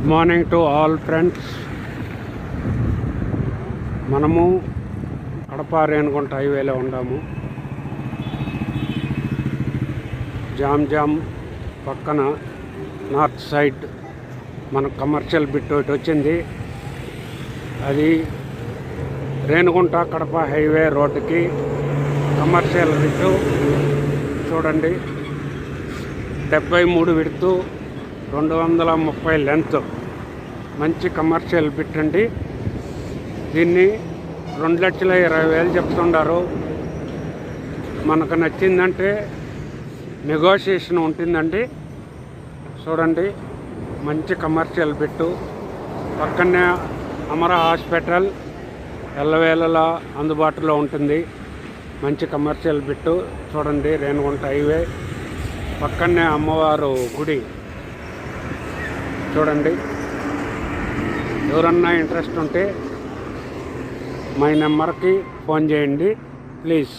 Good morning to all friends. మనము కడప రేణిగుంట హైవేలో ఉన్నాము. జామ్ పక్కన నార్త్ సైడ్ మన కమర్షియల్ బిట్ ఒకటి వచ్చింది. అది రేణిగుంట కడప హైవే రోడ్డుకి కమర్షియల్ బిట్టు చూడండి. 73 విడుతు, 230 లెంత్, మంచి కమర్షియల్ బిట్ అండి. దీన్ని 2,20,000 చెప్తుండారు. మనకు నచ్చిందంటే నెగోషియేషన్ ఉంటుందండి. చూడండి, మంచి కమర్షియల్ బిట్టు. పక్కనే అమరా హాస్పిటల్ ఎల్లవేళలా అందుబాటులో ఉంటుంది. మంచి కమర్షియల్ బిట్టు చూడండి. రేణిగుంట హైవే పక్కనే అమ్మవారు గుడి చూడండి. ఎవరన్నా ఇంట్రెస్ట్ ఉంటే మై నెంబర్కి ఫోన్ చేయండి ప్లీజ్.